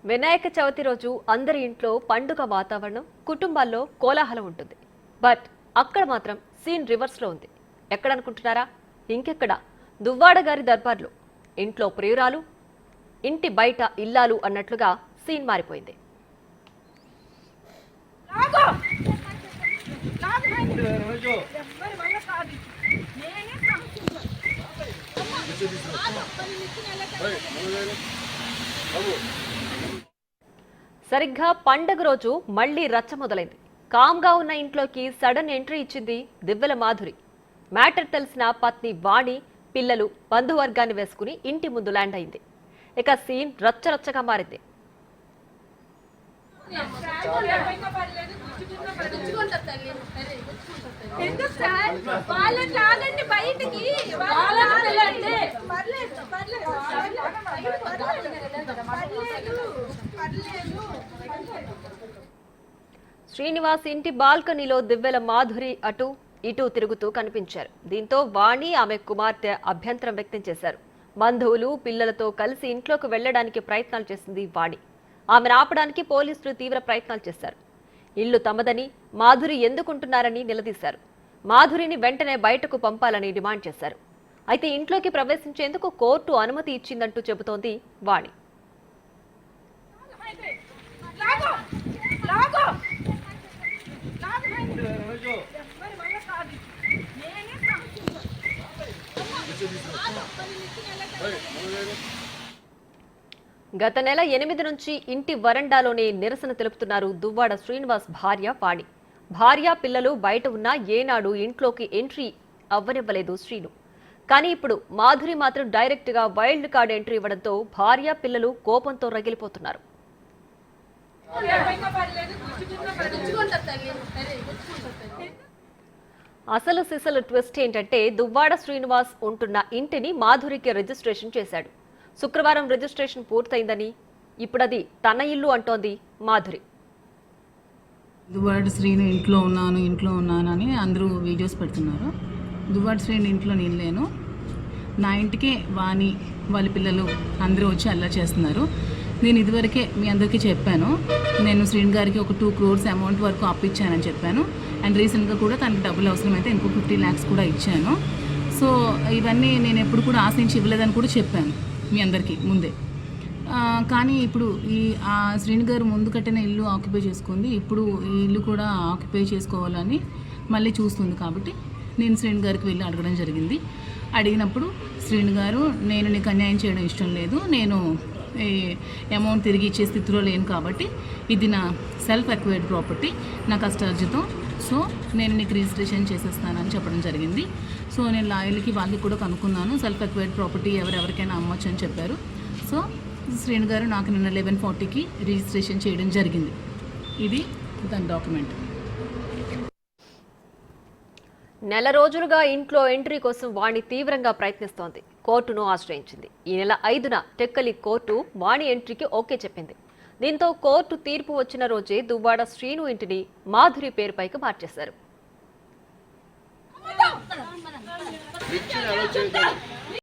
వినాయక చవితి రోజు అందరి ఇంట్లో పండుగ వాతావరణం, కుటుంబాల్లో కోలాహలం ఉంటుంది. బట్ అక్కడ మాత్రం సీన్ రివర్స్ లో ఉంది. ఎక్కడ అనుకుంటున్నారా? ఇంకెక్కడ, దువ్వాడ గారి దర్బార్లో. ఇంట్లో ప్రియురాలు, ఇంటి బయట ఇల్లాలు అన్నట్లుగా సీన్ మారిపోయింది. సరిగ్గా పండగ రోజు మళ్లీ రచ్చ మొదలైంది. కామ్గా ఉన్న ఇంట్లోకి సడన్ ఎంట్రీ ఇచ్చింది దివ్వెల మాధురి. మ్యాటర్ తెలిసిన పత్ని వాణి, పిల్లలు, బంధువర్గాన్ని వేసుకుని ఇంటి ముందు ల్యాండ్ అయింది. ఇక సీన్ రచ్చరచ్చగా మారింది. శ్రీనివాస్ ఇంటి బాల్కనీలో దివ్వెల మాధురి అటు ఇటు తిరుగుతూ కనిపించారు. దీంతో వాణి, ఆమె కుమార్తె అభ్యంతరం వ్యక్తం చేశారు. బంధువులు, పిల్లలతో కలిసి ఇంట్లోకి వెళ్లడానికి ప్రయత్నాలు చేసింది వాణి. ఆమెను ఆపడానికి పోలీసులు తీవ్ర ప్రయత్నాలు చేశారు. ఇల్లు తమదని, మాధురి ఎందుకుంటున్నారని నిలదీశారు. మాధురిని వెంటనే బయటకు పంపాలని డిమాండ్ చేశారు. అయితే ఇంట్లోకి ప్రవేశించేందుకు కోర్టు అనుమతి ఇచ్చిందంటూ చెబుతోంది వాణి. గత నెల 8 నుంచి ఇంటి వరండాలోనే నిరసన తెలుపుతున్నారు దువ్వాడ శ్రీనివాస్ భార్య వాణి. భార్య, పిల్లలు బయట ఉన్నా ఏనాడు ఇంట్లోకి ఎంట్రీ అవ్వనివ్వలేదు శ్రీను. కానీ ఇప్పుడు మాధురి మాత్రం డైరెక్ట్ గా వైల్డ్ కార్డ్ ఎంట్రీ ఇవ్వడంతో భార్య, పిల్లలు కోపంతో రగిలిపోతున్నారు. అసలు సిసలు ట్విస్ట్ ఏంటంటే, దువ్వాడ శ్రీనివాస్ ఉంటున్న ఇంటిని మాధురికి రిజిస్ట్రేషన్ చేశాడు. శుక్రవారం రిజిస్ట్రేషన్ పూర్తయిందని, ఇప్పుడది తన ఇల్లు అంటోంది మాధురి. దువ్వాడ శ్రీను ఇంట్లో ఉన్నాను అని అందరూ వీడియోస్ పెడుతున్నారు. దువ్వాడ శ్రీను ఇంట్లో నేను లేను. నా ఇంటికే వాణి, వాళ్ళ పిల్లలు అందరూ వచ్చి అల్లరి చేస్తున్నారు. నేను ఇదివరకే మీ అందరికీ చెప్పాను, నేను శ్రీను గారికి ఒక 2 crores అమౌంట్ వరకు అప్పిచ్చానని చెప్పాను. అండ్ రీసెంట్గా కూడా తనకి డబ్బులు అవసరమైతే ఇంకో 50 lakhs కూడా ఇచ్చాను. సో ఇవన్నీ నేను ఎప్పుడు కూడా ఆశించి ఇవ్వలేదని కూడా చెప్పాను మీ అందరికీ ముందే. కానీ ఇప్పుడు శ్రీను గారు ముందు కట్టిన ఇల్లు ఆక్యుపై చేసుకుంది, ఇప్పుడు ఈ ఇల్లు కూడా ఆక్యుపై చేసుకోవాలని మళ్ళీ చూస్తుంది. కాబట్టి నేను శ్రీను గారికి వెళ్ళి అడగడం జరిగింది. అడిగినప్పుడు శ్రీను గారు, నేను నీకు అన్యాయం చేయడం ఇష్టం లేదు, నేను అమౌంట్ తిరిగి ఇచ్చే స్థితిలో లేను, కాబట్టి ఇది నా సెల్ఫ్ అక్వైర్డ్ ప్రాపర్టీ, నా కష్టార్జితం, సో నేను నీకు రిజిస్ట్రేషన్ చేసేస్తానని చెప్పడం జరిగింది. సో నేను లాయర్లకి వాళ్ళకి కూడా కనుక్కున్నాను, సెల్ఫ్ అక్వైర్డ్ ప్రాపర్టీ ఎవరెవరికైనా అమ్మొచ్చు అని చెప్పారు. సో శ్రీను గారు నాకు నిన్న 11:40కి రిజిస్ట్రేషన్ చేయడం జరిగింది. ఇది దాని డాక్యుమెంట్. నెల రోజులుగా ఇంట్లో ఎంట్రీ కోసం వాణి తీవ్రంగా ప్రయత్నిస్తోంది. కోర్టును ఆశ్రయించింది. ఈ నెల 5న టెక్కలి కోర్టు వాణి ఎంట్రీకి ఓకే చెప్పింది. దీంతో కోర్టు తీర్పు వచ్చిన రోజే దువ్వాడ శ్రీను ఇంటిని మాధురి పేరుపైకి మార్చేశారు.